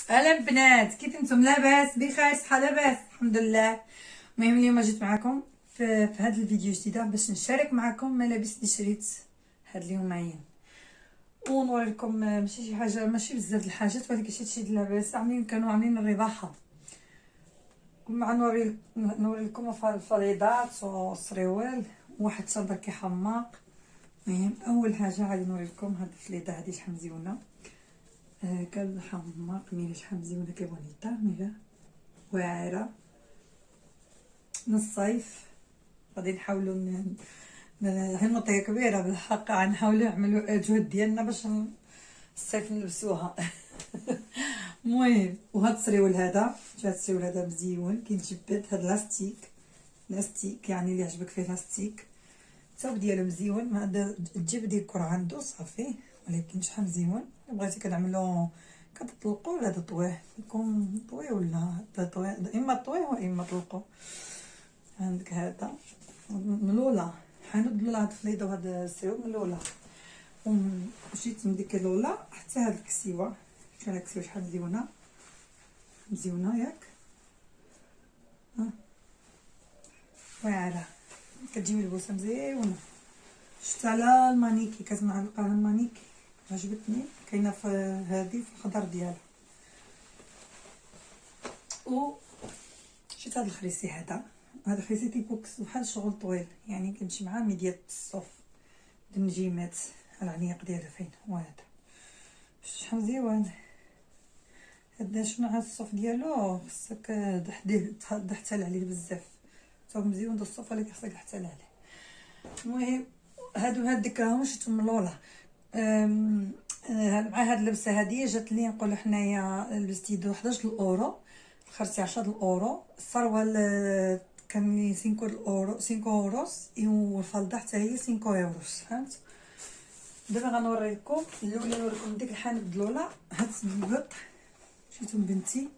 اهلا البنات، كيف انتم؟ لاباس بخير؟ صحه لاباس الحمد لله. المهم اليوم جيت معكم في هذا الفيديو جديده باش نشارك معكم ملابس اللي شريت هاد اليومين ونوريكم. ماشي شي حاجه، ماشي بزاف الحاجات، ولكن شي اللاباس كانوا عاملين الرضاحه. مع نوري لكم الفريضات والسريوال وواحد الشابر كيحماق. المهم اول حاجه غادي نوري لكم هاد الفليده، هادي شحال مزيونه. كان حماق ميلا شحال مزيونه كي بونيتا، ميلا واعره من الصيف. غادي نحاولوا هي المنطقه كبيره بالحق، غنحاولوا نعملوا جهد ديالنا باش الصيف نلبسوها. المهم وهاد السريول هذا، هاد السريول هذا مزيون كيتجبد، هاد لاستيك يعني اللي يعجبك فيه لاستيك. الثوب ديالو مزيون، هذا تجيب ديكور عنده صافي، ولكن شحال مزيون. بغيتي كنعملو كتطلقو ولا تطويه، يكون طوي ولا تطوي، اما طويه واما طلقو. عندك هذا ملوله، حانوت لولا هاد الفليده وهاد السيوب ملوله. ومشيت من ديك اللوله حتى هاد الكسيوه، شحال هاد الكسيوه شحال مزيونه ياك. واعره كتجي ملبوسه مزيونه. شفت على المانيكي، كتعلق على المانيكي، عجبتني. كاينه في هذه في الخضر ديالها. و شفت هذا الخريسي، هذا الخريسي تيبوكس بحال شغل طويل، يعني كنمشي مع ميديات الصوف النجيمات على العنيق ديالها. فين هو هذا؟ شحال مزيون هذا. شنو هاد الصوف ديالو؟ خصك تحتال عليه بزاف. صوف مزيون د الصوف، ولكن خصك تحتال عليه. المهم هاديك راهم شفتهم من الاولى. مع هاد اللبسه هادي جات لي نقولوا حنايا لبستي دو 11 الاورو، خرجتي 10 الاورو. السروال كان 5 الاورو، 5 اوروس، والفالده حتى هي 5 اوروس، فهمت. دابا غنوري لكم الاولى، نوريكم ديك الحانوت الاولى. هاد السبط شفتهم بنتي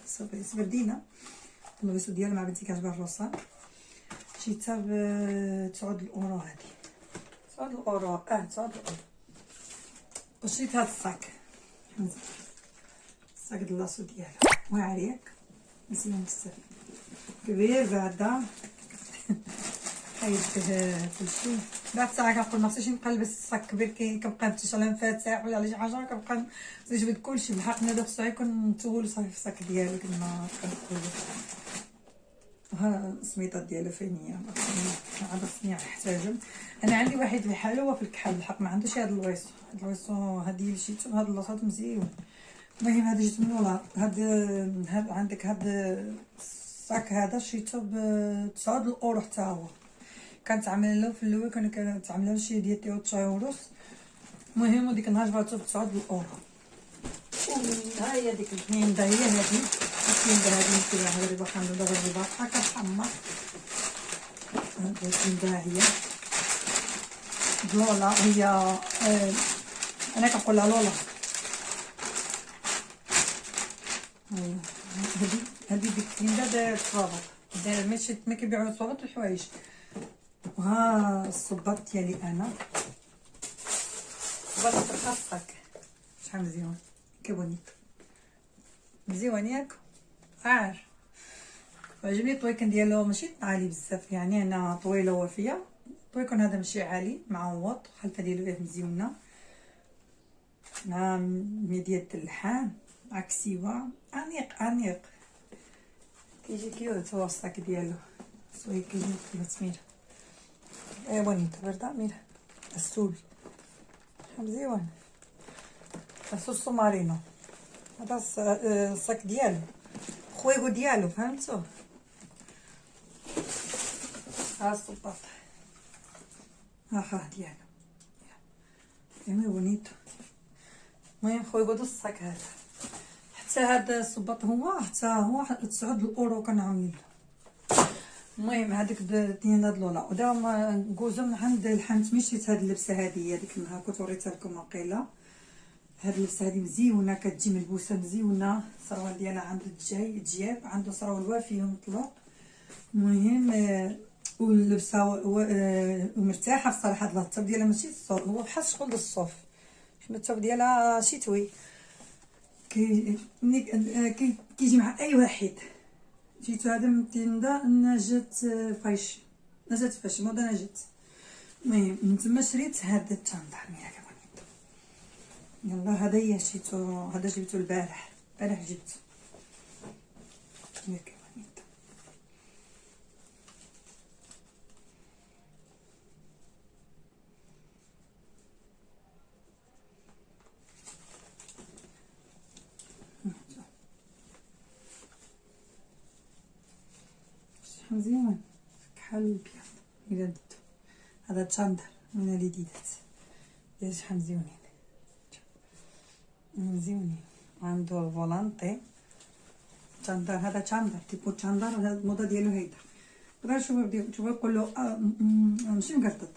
صافي سبردينه الملبسه ديالها مع بنتي، كتعجبها الروسه. شريتها ب 9 الاورو هادي، 9 الاورو 9 الاورو. وشريت هاد الصاك د لاصو ديالو واعر ياك، مزيان بزاف، كبير بعدا. حيدته كلشي. بعد ساعه كنقول ما خصنيش نبقى نلبس الصاك كبير، كنبقى نفتش على مفاتح ولا على شي حاجه، كنبقى نجبد كلشي. بالحق انا داك الساعه كنتول صافي في الصاك ديالو كما كنقولوا. ها السميطات ديالو فين هي؟ ما عرفتني نحتاجهم. انا عندي واحد بحاله هو في الكحل، بالحق ما عندوش هاد الويصو. هاد الويصو هادي اللي شيتو، هاد اللاصات مزيون. المهم هذا جيت من ولا هاد عندك هاد الصاك هذا شريته ب 9 الاورو حتى هو. كانت عامله له في الاول، كانت عامله له شي ديال 9 اوروس. المهم وديك النهار جبرته ب 9 الاورو. ها هي ديك الكنينده، هي هادي الكنينده هادي نكتبها على الرباط، عنده دابا الرباط هكا تحمر. هاد الكنينده هي لولا، هي انا كنقولها لولا. هادي ديك الكنينده دايره الصوابط، دايره ماشي ما كيبيعوا الصوابط والحوايج. وها الصباط ديالي انا، صباط خاصك شحال مزيون كيبونيت، مزيون ياك عار. عجبني الطويكن ديالو، ماشي عالي بزاف، يعني انا طويله وافيه. الطويكن هذا ماشي عالي، معوض، الخلفه ديالو فيه مزيونه، مع ميديات اللحام، مع كسيوه انيق كيجي كيوت. هو الصاك ديالو صوي كيجي سميتو بونيتا بردا ميرا السول مزيون. السوسو مارينو هذا الصاك ديالو، خويغو ديالو، فهمتو. ها الصباط، ها ديالو يعني بونيتو. المهم خويغو د الصاك هذا، حتى هذا الصباط حتى هو 9 الاورو كنعاوني له. المهم هذيك ديال هاد لولا. ودابا ندوزو من عند الحانوت. مشيت هاد اللبسه هادي، هذيك النهار كنت وريتها لكم وقيله. هاد اللبسه هادي مزيونه، كتجي ملبوسه مزيونه. السروال ديالها عنده جياب، عنده سروال وافي ومطلوق. المهم واللبسه ومرتاحه بصراحه. هاد الثوب ديالها ماشي الصوف، هو بحال شغل الصوف، حنا الثوب ديالها شتوي كيجي مع اي واحد. جيتو هذا من تندا نجاة فايشي، نجاة فاشي موضه نجاة. المهم من تما شريت هذا التشاندر مي عجبني. يلا هذا هي شريتو، هذا جبتو البارح جبت ياك بنيت. مزيان كحل البيض الى درتو. هذا تشاندر من الجديدات ديال شحال مزيونين عنده فولانتي تشاندر. هذا تشاندر تيبو تشاندر، هذا الموضه ديالو هيدا. غير شوفوا يقول له ماشي مقرطط،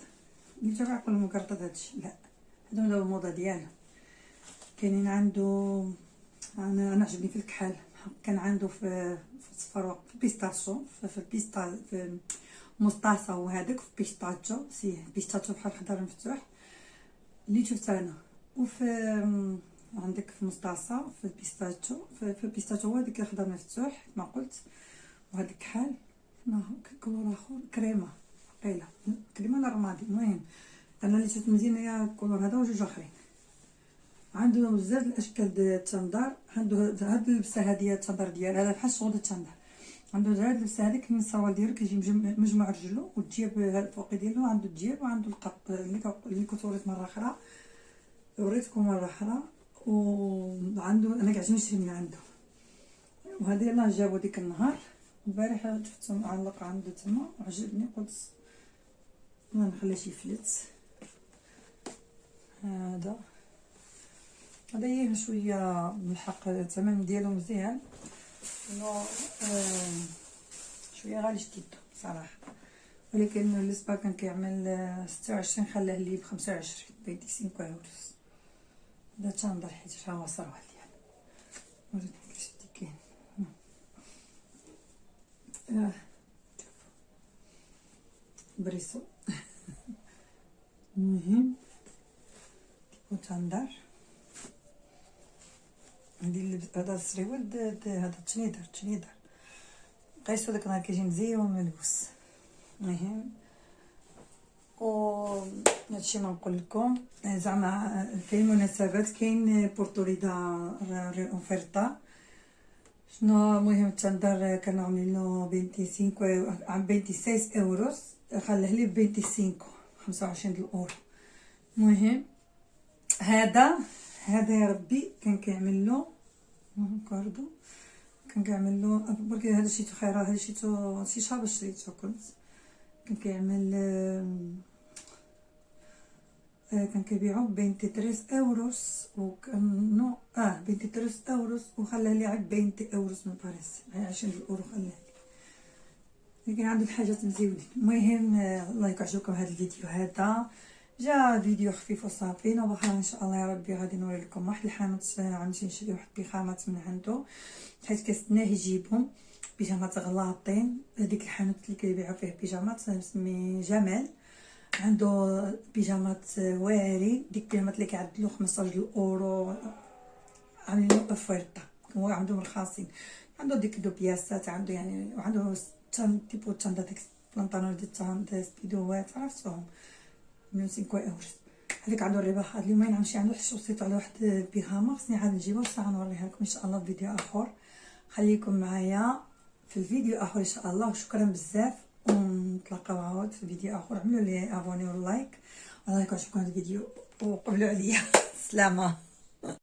اللي تبع يقول مقرطط هادشي لا، هذا هو الموضه ديالو. كاينين عنده انا عجبني في الكحل، كان عنده في الصفر في بيستاشو في البيستا في مستاسا، وهذاك في بيستاشو بيستاشو بحال خضر مفتوح اللي شفت انا. وفي عندك في مستاسا في البيستاشو في البيستاشو هو هذاك الخضر مفتوح كما قلت. وهذا كحل كولور اخر كريمه قيله كريمه رمادي. المهم انا اللي شفت مزيان هي الكولور هذا وجوج اخرين. عنده بزاف الاشكال ديال التشاندر. عنده هاد اللبسه هادي التشاندر ديال هذا بحال شغل التشاندر. عنده هاد اللبسه هذيك من الصوال ديالو كيجي مجموع رجلو والجيب هاد الفوقي ديالو. عنده الجيب وعنده القط اللي كنت وريت مره اخرى، وريتكم مره اخرى. وعنده انا كيعجبني نشري من عنده. وهذا يلاه جابو ديك النهار البارح شفتو معلق عنده تما وعجبني، قلت ما نخليه يفلت. هذا هي شويه بالحق الثمن ديالو مزيان، انه شويه غالي شديدو صراحه، ولكن السبا كان كيعمل 26 خلاه لي ب 25 25 يورو. هذا تشاندر حيت ها هو الصروال ديالو وريتكم كيفاش كاين بريسو. المهم تيبو تشاندر هادي هذا السريول هذا تشنيدر قيسو داك النهار كيجي مزيون ملبوس. المهم هادشي ما نقول لكم زعما كاين مناسبات، كاين بورتوريدا اوفرتا شنو. المهم التشاندر كانوا عاملين له 26 يورو، خلاه لي ب 25 الاورو. المهم هذا يا ربي كان كيعمل له كاردو، كان كيعمل له برك هذا شيتو خير، هذا شيتو شي شهر شريتو كنت كان كيعمل كان كيبيعو ب 23 يورو وكان 23 يورو وخلاه لي عاد 20 يورو من باريس 20 اورو خلاه. لكن عنده الحاجات مزيونين. المهم الله يعجبكم هذا الفيديو. هذا جا فيديو خفيف وصافي، وبخا ان شاء الله يا ربي غادي نوري لكم واحد الحانوت عندي نشري واحد البيجامات من عنده حيت كنستناه يجيبهم بيجامات غلاطين. هذيك الحانوت اللي كيبيعوا فيه بيجامات مسمي جمال، عنده بيجامات واعرين. ديك البيجامات اللي كيعدلو 15 اورو عاملين له اوفرتا، هو عندهم رخاصين. عنده ديك دو بياسات عنده يعني، وعنده تيبو تشاندر ديك البنطلون ديال سبيدوات عرفتهم من 5 يورو. هذيك عنده الرباح. هاد اليومين غنمشي عنده حيت وصيت على واحد البيجامه خصني عاد نجيبها وساعه نوريها لكم ان شاء الله في فيديو اخر. خليكم معايا في الفيديو اخر ان شاء الله، وشكرا بزاف ونتلاقاو عاود في فيديو اخر. عملوا لي ابوني ولايك، الله يعجبكم هذا الفيديو وقبلوا عليا. سلامه.